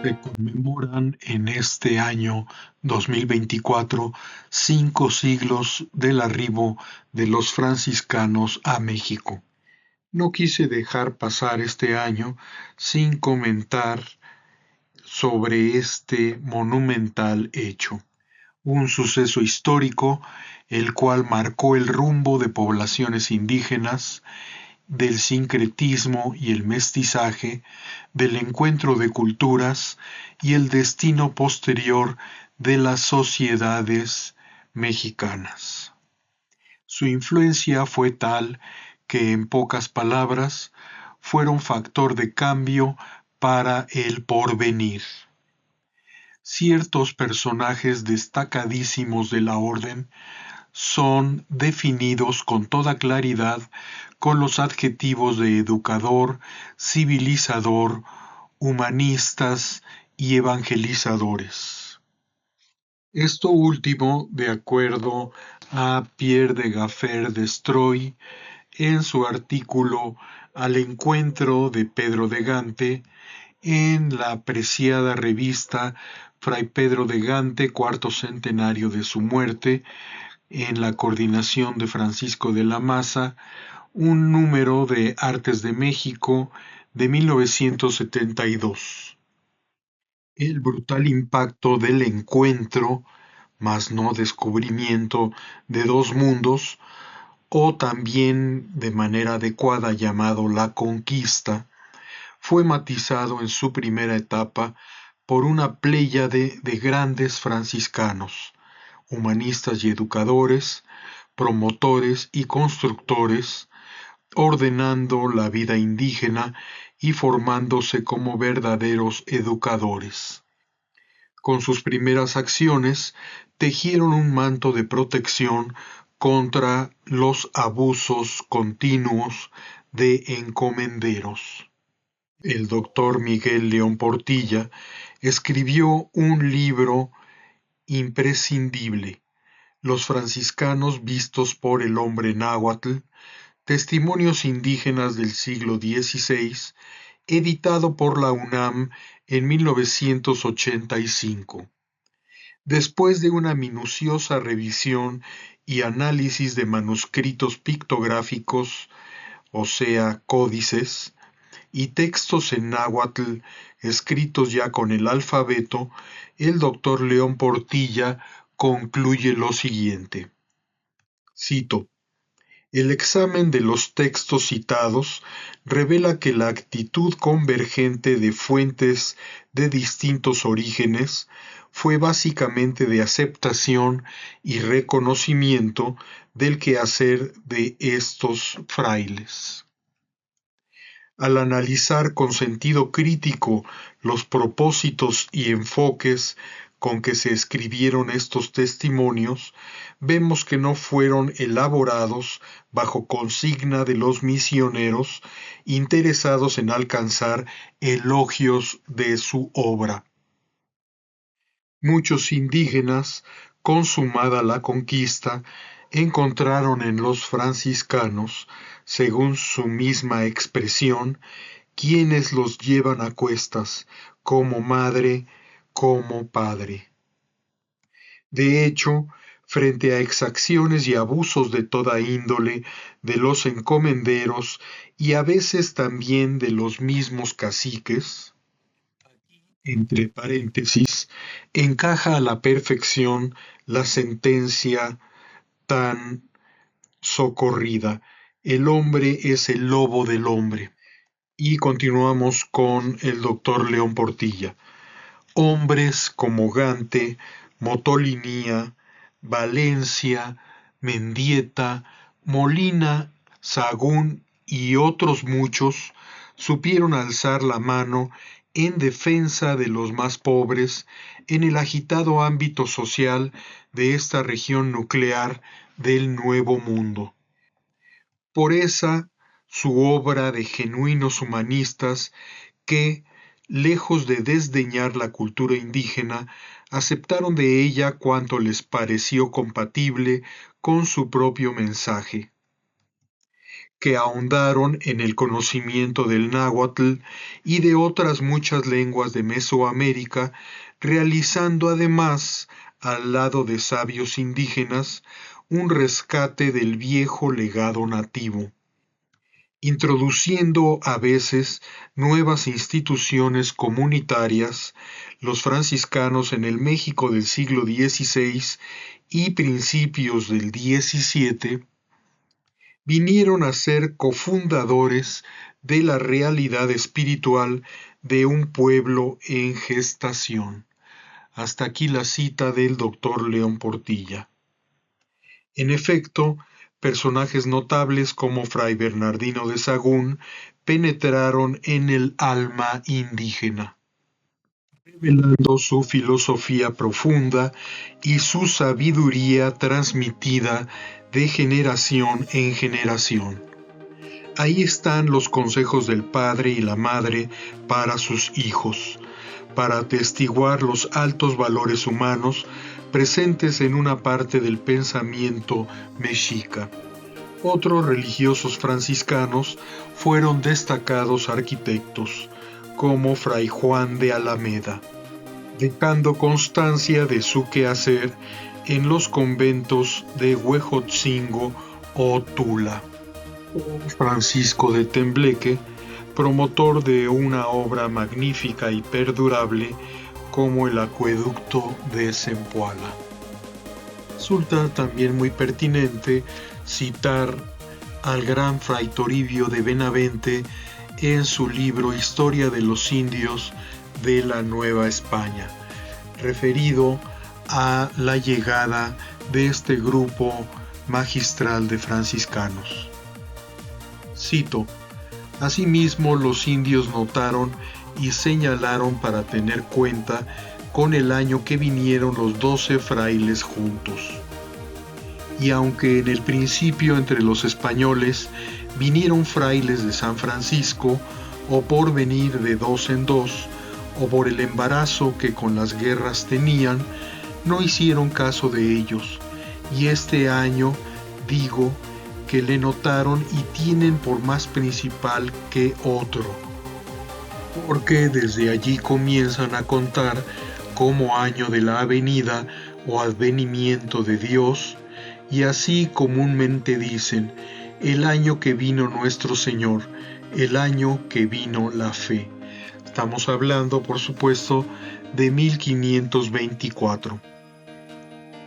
Se conmemoran en este año 2024 5 siglos del arribo de los franciscanos a México. No quise dejar pasar este año sin comentar sobre este monumental hecho, un suceso histórico el cual marcó el rumbo de poblaciones indígenas, del sincretismo y el mestizaje, del encuentro de culturas y el destino posterior de las sociedades mexicanas. Su influencia fue tal que, en pocas palabras, fueron factor de cambio para el porvenir. Ciertos personajes destacadísimos de la orden son definidos con toda claridad con los adjetivos de educador, civilizador, humanistas y evangelizadores. Esto último, de acuerdo a Pierre de Gaffer Destroy, en su artículo Al encuentro de Pedro de Gante, en la apreciada revista Fray Pedro de Gante, cuarto centenario de su muerte, en la coordinación de Francisco de la Maza, un número de Artes de México de 1972. El brutal impacto del encuentro, mas no descubrimiento, de dos mundos, o también de manera adecuada llamado la conquista, fue matizado en su primera etapa por una pléyade de grandes franciscanos, humanistas y educadores, promotores y constructores, ordenando la vida indígena y formándose como verdaderos educadores. Con sus primeras acciones, tejieron un manto de protección contra los abusos continuos de encomenderos. El doctor Miguel León Portilla escribió un libro imprescindible, Los franciscanos vistos por el hombre náhuatl, Testimonios indígenas del siglo XVI, editado por la UNAM en 1985. Después de una minuciosa revisión y análisis de manuscritos pictográficos, o sea, códices, y textos en náhuatl escritos ya con el alfabeto, el doctor León Portilla concluye lo siguiente. Cito: el examen de los textos citados revela que la actitud convergente de fuentes de distintos orígenes fue básicamente de aceptación y reconocimiento del quehacer de estos frailes. Al analizar con sentido crítico los propósitos y enfoques con que se escribieron estos testimonios, vemos que no fueron elaborados bajo consigna de los misioneros interesados en alcanzar elogios de su obra. Muchos indígenas, consumada la conquista, encontraron en los franciscanos, según su misma expresión, quienes los llevan a cuestas, como madre, como padre. De hecho, frente a exacciones y abusos de toda índole de los encomenderos y a veces también de los mismos caciques, entre paréntesis, encaja a la perfección la sentencia tan socorrida: el hombre es el lobo del hombre. Y continuamos con el doctor León Portilla. Hombres como Gante, Motolinía, Valencia, Mendieta, Molina, Sahagún y otros muchos supieron alzar la mano en defensa de los más pobres en el agitado ámbito social de esta región nuclear del Nuevo Mundo. Por esa su obra de genuinos humanistas que, lejos de desdeñar la cultura indígena, aceptaron de ella cuanto les pareció compatible con su propio mensaje. que ahondaron en el conocimiento del náhuatl y de otras muchas lenguas de Mesoamérica, realizando además, al lado de sabios indígenas, un rescate del viejo legado nativo, introduciendo a veces nuevas instituciones comunitarias. Los franciscanos en el México del siglo XVI y principios del XVII vinieron a ser cofundadores de la realidad espiritual de un pueblo en gestación. Hasta aquí la cita del doctor León Portilla. En efecto, personajes notables como Fray Bernardino de Sahagún penetraron en el alma indígena, revelando su filosofía profunda y su sabiduría transmitida de generación en generación. Ahí están los consejos del padre y la madre para sus hijos, para atestiguar los altos valores humanos presentes en una parte del pensamiento mexica. Otros religiosos franciscanos fueron destacados arquitectos, como Fray Juan de Alameda, dejando constancia de su quehacer en los conventos de Huejotzingo o Tula. Francisco de Tembleque, promotor de una obra magnífica y perdurable como el acueducto de Zempoala. Resulta también muy pertinente citar al gran Fray Toribio de Benavente en su libro Historia de los Indios de la Nueva España, referido a la llegada de este grupo magistral de franciscanos. Cito: asimismo los indios notaron y señalaron para tener cuenta con el año que vinieron los 12 frailes juntos. Y aunque en el principio entre los españoles vinieron frailes de San Francisco, o por venir de dos en dos, o por el embarazo que con las guerras tenían, no hicieron caso de ellos, y este año, digo, que le notaron y tienen por más principal que otro, porque desde allí comienzan a contar como año de la avenida o advenimiento de Dios, y así comúnmente dicen, el año que vino nuestro Señor, el año que vino la fe. Estamos hablando, por supuesto, de 1524.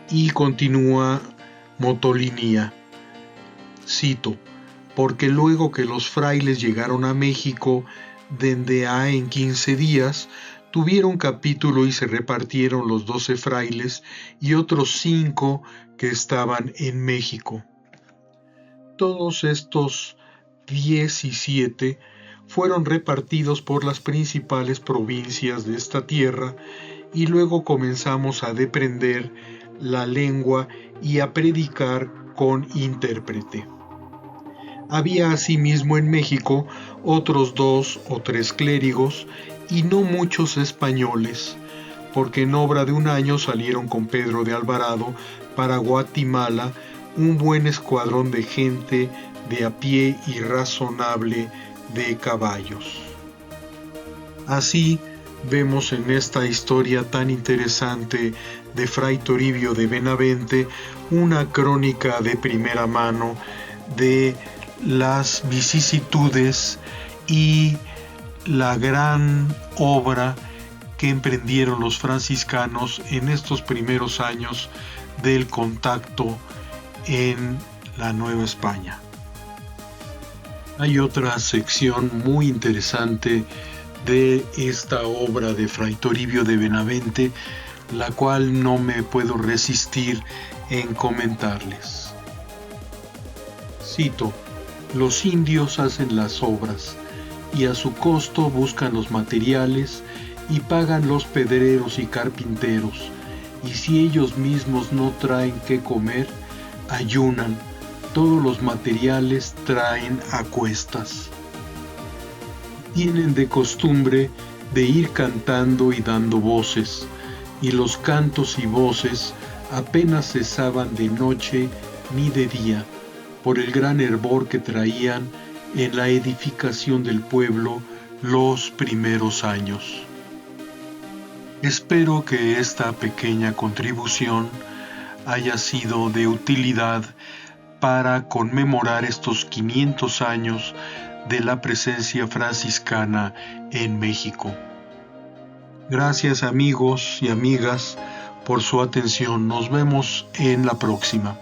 Y continúa Motolinía. Cito: porque luego que los frailes llegaron a México, dende a en 15 días, tuvieron capítulo y se repartieron los 12 frailes y otros 5 que estaban en México. Todos estos 17 fueron repartidos por las principales provincias de esta tierra, y luego comenzamos a deprender la lengua y a predicar con intérprete. Había asimismo en México otros 2 o 3 clérigos y no muchos españoles, porque en obra de un año salieron con Pedro de Alvarado para Guatemala un buen escuadrón de gente de a pie y razonable de caballos. Así vemos en esta historia tan interesante de Fray Toribio de Benavente una crónica de primera mano de las vicisitudes y la gran obra que emprendieron los franciscanos en estos primeros años del contacto en la Nueva España. Hay otra sección muy interesante de esta obra de Fray Toribio de Benavente, la cual no me puedo resistir en comentarles. Cito: los indios hacen las obras y a su costo buscan los materiales y pagan los pedreros y carpinteros, y si ellos mismos no traen qué comer, ayunan, todos los materiales traen a cuestas. Tienen de costumbre de ir cantando y dando voces, y los cantos y voces apenas cesaban de noche ni de día, por el gran hervor que traían en la edificación del pueblo los primeros años. Espero que esta pequeña contribución haya sido de utilidad para conmemorar estos 500 años de la presencia franciscana en México. Gracias amigos y amigas por su atención. Nos vemos en la próxima.